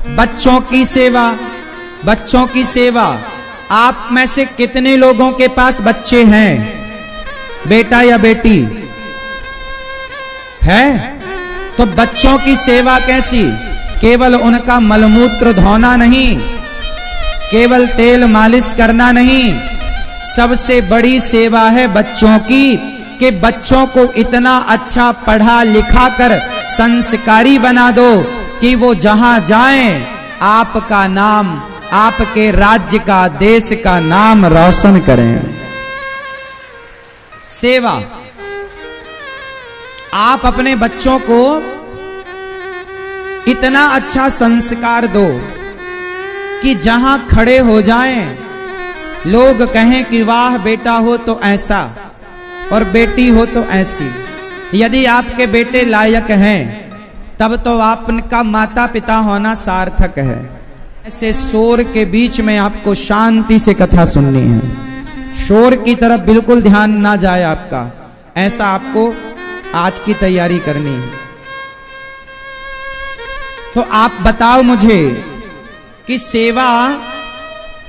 बच्चों की सेवा, बच्चों की सेवा। आप में से कितने लोगों के पास बच्चे हैं, बेटा या बेटी है? तो बच्चों की सेवा कैसी? केवल उनका मलमूत्र धोना नहीं, केवल तेल मालिश करना नहीं, सबसे बड़ी सेवा है बच्चों की कि बच्चों को इतना अच्छा पढ़ा लिखा कर संस्कारी बना दो कि वो जहां जाएं आपका नाम, आपके राज्य का, देश का नाम रोशन करें। सेवा। आप अपने बच्चों को इतना अच्छा संस्कार दो कि जहां खड़े हो जाएं लोग कहें कि वाह बेटा हो तो ऐसा और बेटी हो तो ऐसी। यदि आपके बेटे लायक हैं तब तो आपका माता पिता होना सार्थक है। ऐसे शोर के बीच में आपको शांति से कथा सुननी है, शोर की तरफ बिल्कुल ध्यान ना जाए आपका, ऐसा आपको आज की तैयारी करनी है। तो आप बताओ मुझे कि सेवा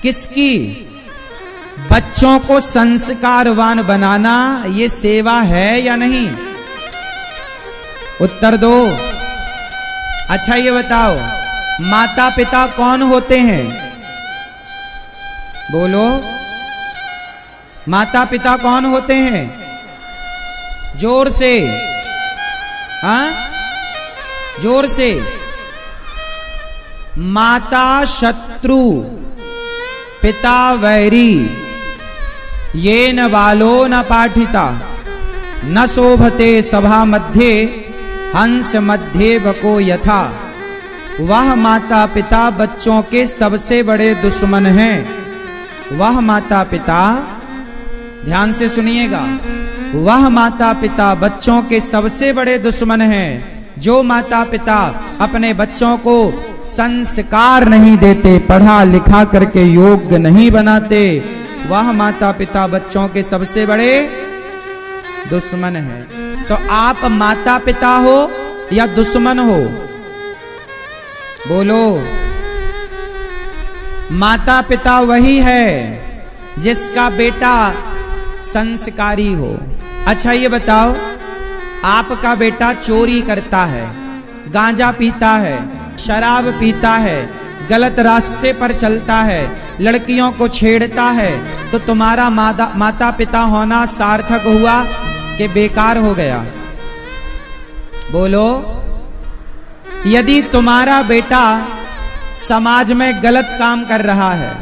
किसकी? बच्चों को संस्कारवान बनाना ये सेवा है या नहीं? उत्तर दो। अच्छा ये बताओ, माता पिता कौन होते हैं? बोलो, माता पिता कौन होते हैं? जोर से, हाँ जोर से। माता शत्रु, पिता वैरी, ये न बालो न पाठिता, न शोभते सभा मध्य, हंस मध्य बको यथा। वह माता पिता बच्चों के सबसे बड़े दुश्मन हैं। वह माता पिता, ध्यान से सुनिएगा, वह माता पिता बच्चों के सबसे बड़े दुश्मन हैं जो माता पिता अपने बच्चों को संस्कार नहीं देते, पढ़ा लिखा करके योग्य नहीं बनाते। वह माता पिता बच्चों के सबसे बड़े दुश्मन हैं। तो आप माता पिता हो या दुश्मन हो? बोलो। माता पिता वही है जिसका बेटा संस्कारी हो। अच्छा ये बताओ, आपका बेटा चोरी करता है, गांजा पीता है, शराब पीता है, गलत रास्ते पर चलता है, लड़कियों को छेड़ता है, तो तुम्हारा माता पिता होना सार्थक हुआ कि बेकार हो गया? बोलो। यदि तुम्हारा बेटा समाज में गलत काम कर रहा है,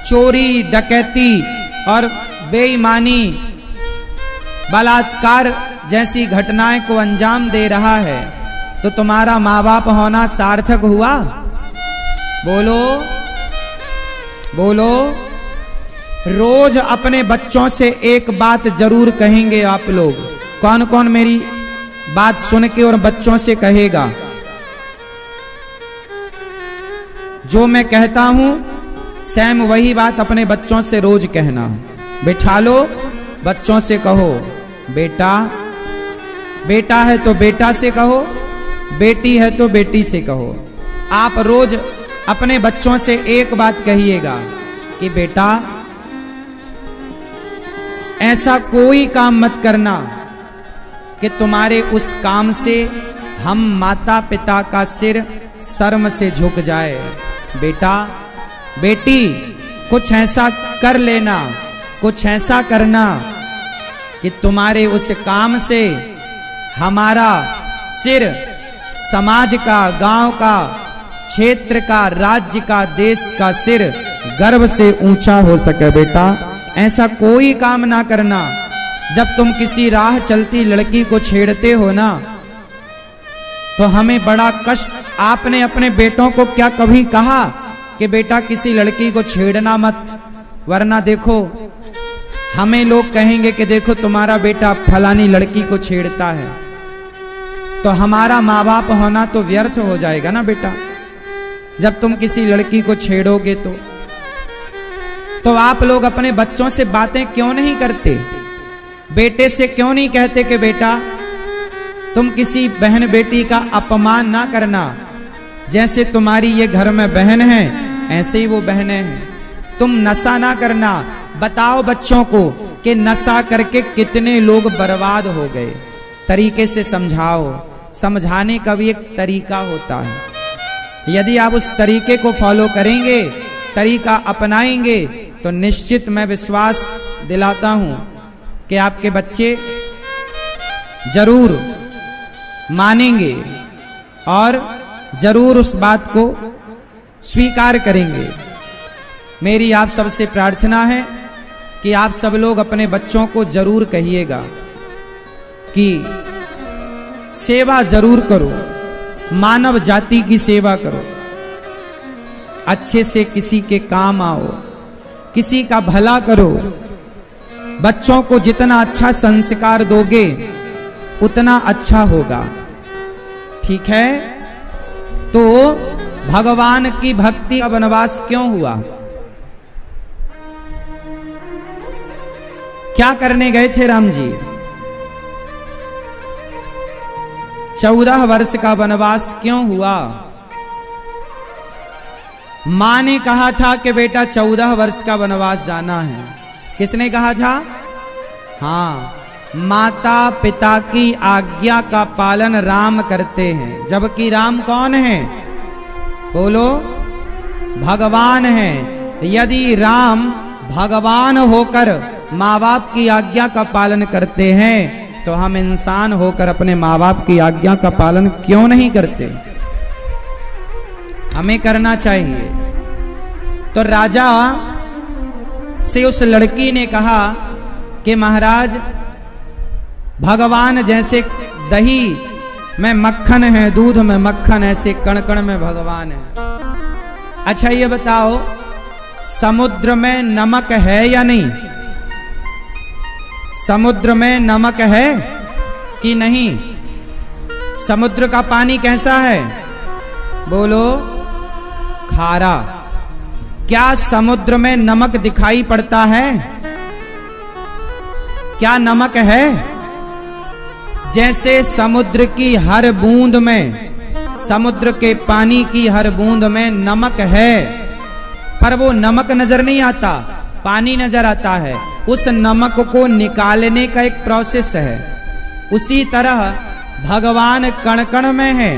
चोरी डकैती और बेईमानी बलात्कार जैसी घटनाएं को अंजाम दे रहा है, तो तुम्हारा माँ बाप होना सार्थक हुआ? बोलो बोलो। रोज अपने बच्चों से एक बात जरूर कहेंगे आप लोग। कौन कौन मेरी बात सुन के और बच्चों से कहेगा? जो मैं कहता हूं सैम वही बात अपने बच्चों से रोज कहना। बिठा लो, बच्चों से कहो, बेटा, बेटा है तो बेटा से कहो, बेटी है तो बेटी से कहो। आप रोज अपने बच्चों से एक बात कहिएगा कि बेटा ऐसा कोई काम मत करना कि तुम्हारे उस काम से हम माता पिता का सिर शर्म से झुक जाए। बेटा बेटी कुछ ऐसा कर लेना, कुछ ऐसा करना कि तुम्हारे उस काम से हमारा सिर समाज का, गांव का, क्षेत्र का, राज्य का, देश का सिर गर्व से ऊंचा हो सके। बेटा ऐसा कोई काम ना करना। जब तुम किसी राह चलती लड़की को छेड़ते हो ना, तो हमें बड़ा कष्ट। आपने अपने बेटों को क्या कभी कहा कि बेटा किसी लड़की को छेड़ना मत, वरना देखो हमें लोग कहेंगे कि देखो तुम्हारा बेटा फलानी लड़की को छेड़ता है, तो हमारा माँ बाप होना तो व्यर्थ हो जाएगा ना बेटा। जब तुम किसी लड़की को छेड़ोगे तो आप लोग अपने बच्चों से बातें क्यों नहीं करते? बेटे से क्यों नहीं कहते कि बेटा तुम किसी बहन बेटी का अपमान ना करना, जैसे तुम्हारी ये घर में बहन है, ऐसे ही वो बहनें हैं। तुम नशा ना करना। बताओ बच्चों को कि नशा करके कितने लोग बर्बाद हो गए। तरीके से समझाओ। समझाने का भी एक तरीका होता है। यदि आप उस तरीके को फॉलो करेंगे, तरीका अपनाएंगे, तो निश्चित मैं विश्वास दिलाता हूं कि आपके बच्चे जरूर मानेंगे और जरूर उस बात को स्वीकार करेंगे। मेरी आप सबसे प्रार्थना है कि आप सब लोग अपने बच्चों को जरूर कहिएगा कि सेवा जरूर करो, मानव जाति की सेवा करो, अच्छे से किसी के काम आओ, किसी का भला करो। बच्चों को जितना अच्छा संस्कार दोगे उतना अच्छा होगा। ठीक है? तो भगवान की भक्ति का वनवास क्यों हुआ? क्या करने गए थे राम जी? 14 वर्ष का वनवास क्यों हुआ? मां ने कहा था कि बेटा 14 वर्ष का वनवास जाना है। किसने कहा था? हाँ, माता पिता की आज्ञा का पालन राम करते हैं। जबकि राम कौन है? बोलो, भगवान है। यदि राम भगवान होकर माँ बाप की आज्ञा का पालन करते हैं तो हम इंसान होकर अपने माँ बाप की आज्ञा का पालन क्यों नहीं करते? हमें करना चाहिए। तो राजा से उस लड़की ने कहा कि महाराज, भगवान जैसे दही में मक्खन है, दूध में मक्खन, ऐसे कण कण में भगवान है। अच्छा ये बताओ, समुद्र में नमक है या नहीं? समुद्र में नमक है कि नहीं? समुद्र का पानी कैसा है? बोलो, खारा। क्या समुद्र में नमक दिखाई पड़ता है? क्या नमक है? जैसे समुद्र की हर बूंद में, समुद्र के पानी की हर बूंद में नमक है, पर वो नमक नजर नहीं आता, पानी नजर आता है। उस नमक को निकालने का एक प्रोसेस है। उसी तरह भगवान कण कण में है।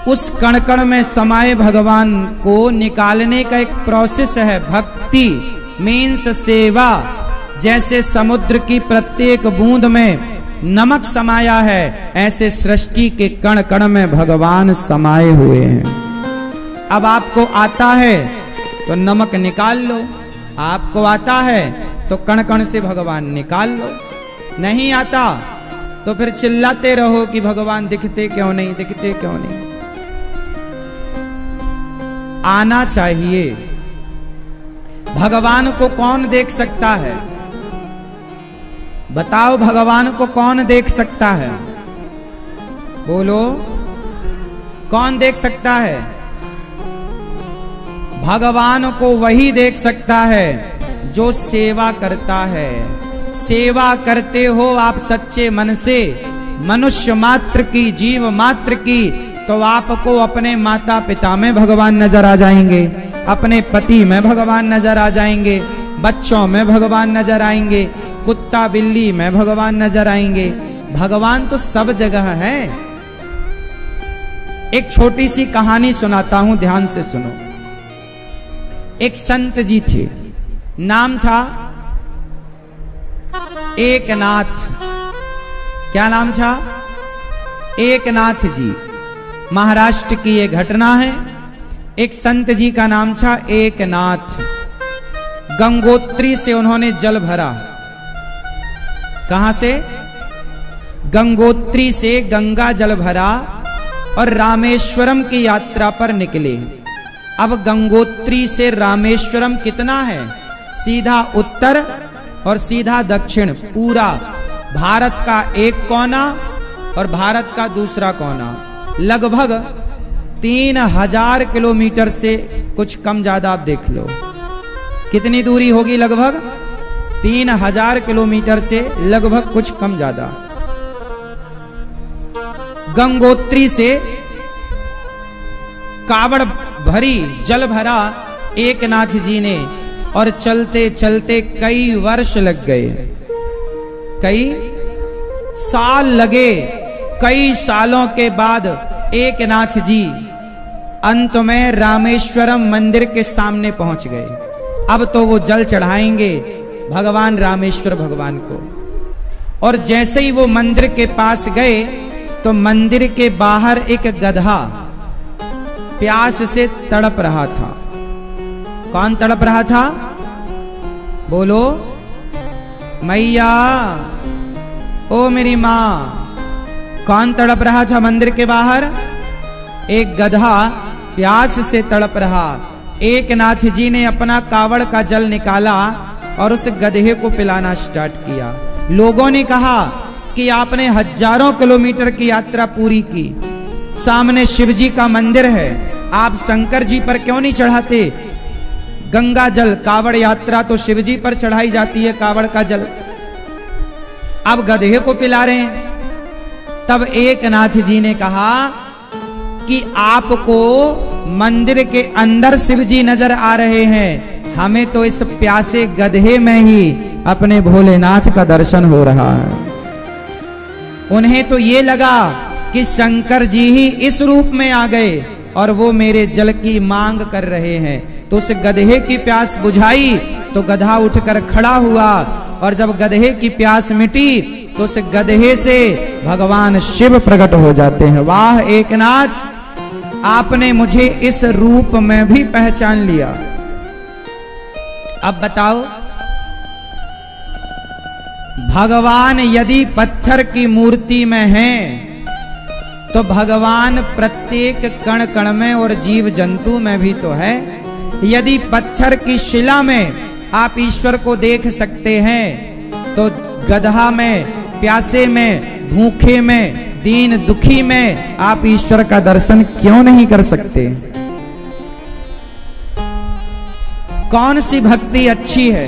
उस कण कण में समाये भगवान को निकालने का एक प्रोसेस है। भक्ति मीन्स सेवा। जैसे समुद्र की प्रत्येक बूंद में नमक समाया है, ऐसे सृष्टि के कण कण में भगवान समाये हुए हैं। अब आपको आता है तो नमक निकाल लो, आपको आता है तो कण कण से भगवान निकाल लो। नहीं आता तो फिर चिल्लाते रहो कि भगवान दिखते क्यों नहीं, दिखते क्यों नहीं। आना चाहिए। भगवान को कौन देख सकता है? बताओ, भगवान को कौन देख सकता है? बोलो, कौन देख सकता है? भगवान को वही देख सकता है जो सेवा करता है। सेवा करते हो आप सच्चे मन से, मनुष्य मात्र की, जीव मात्र की, तो आपको अपने माता पिता में भगवान नजर आ जाएंगे, अपने पति में भगवान नजर आ जाएंगे, बच्चों में भगवान नजर आएंगे, कुत्ता बिल्ली में भगवान नजर आएंगे। भगवान तो सब जगह है। एक छोटी सी कहानी सुनाता हूं, ध्यान से सुनो। एक संत जी थे, नाम था एकनाथ। क्या नाम था? एकनाथ जी। महाराष्ट्र की यह घटना है। एक संत जी का नाम था एकनाथ। गंगोत्री से उन्होंने जल भरा। कहां से? गंगोत्री से गंगा जल भरा और रामेश्वरम की यात्रा पर निकले। अब गंगोत्री से रामेश्वरम कितना है? सीधा उत्तर और सीधा दक्षिण, पूरा भारत का एक कोना और भारत का दूसरा कोना, लगभग 3000 किलोमीटर से कुछ कम ज्यादा। आप देख लो कितनी दूरी होगी, लगभग 3000 किलोमीटर से लगभग कुछ कम ज्यादा। गंगोत्री से कावड़ भरी, जल भरा एकनाथ जी ने, और चलते चलते कई वर्ष लग गए, कई साल लगे। कई सालों के बाद एकनाथ जी अंत में रामेश्वरम मंदिर के सामने पहुंच गए। अब तो वो जल चढ़ाएंगे भगवान रामेश्वर भगवान को। और जैसे ही वो मंदिर के पास गए तो मंदिर के बाहर एक गधा प्यास से तड़प रहा था। कौन तड़प रहा था? बोलो मैया, ओ मेरी मां। कौन तड़प रहा था मंदिर के बाहर? एक गधा प्यास से तड़प रहा। एकनाथ जी ने अपना कावड़ का जल निकाला और उस गधे को पिलाना स्टार्ट किया। लोगों ने कहा कि आपने हजारों किलोमीटर की यात्रा पूरी की, सामने शिव जी का मंदिर है, आप शंकर जी पर क्यों नहीं चढ़ाते गंगा जल? कावड़ यात्रा तो शिव जी पर चढ़ाई जाती है कावड़ का जल, अब गधे को पिला रहे हैं। तब एकनाथ जी ने कहा कि आपको मंदिर के अंदर शिव जी नजर आ रहे हैं, हमें तो इस प्यासे गधे में ही अपने भोलेनाथ का दर्शन हो रहा है। उन्हें तो ये लगा कि शंकर जी ही इस रूप में आ गए और वो मेरे जल की मांग कर रहे हैं। तो उस गधे की प्यास बुझाई तो गधा उठकर खड़ा हुआ, और जब गधे की प्यास मिटी तो उस गधे से भगवान शिव प्रकट हो जाते हैं। वाह एकनाथ, आपने मुझे इस रूप में भी पहचान लिया। अब बताओ, भगवान यदि पत्थर की मूर्ति में हैं, तो भगवान प्रत्येक कण कण में और जीव जंतु में भी तो है। यदि पत्थर की शिला में आप ईश्वर को देख सकते हैं, तो गधा में, प्यासे में, भूखे में, दीन दुखी में आप ईश्वर का दर्शन क्यों नहीं कर सकते? कौन सी भक्ति अच्छी है?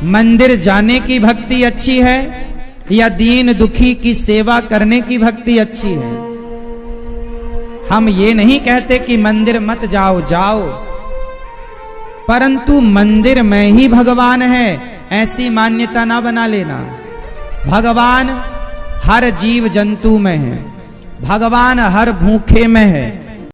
मंदिर जाने की भक्ति अच्छी है या दीन दुखी की सेवा करने की भक्ति अच्छी है? हम ये नहीं कहते कि मंदिर मत जाओ, जाओ, परंतु मंदिर में ही भगवान है ऐसी मान्यता ना बना लेना। भगवान हर जीव जंतु में है, भगवान हर भूखे में है,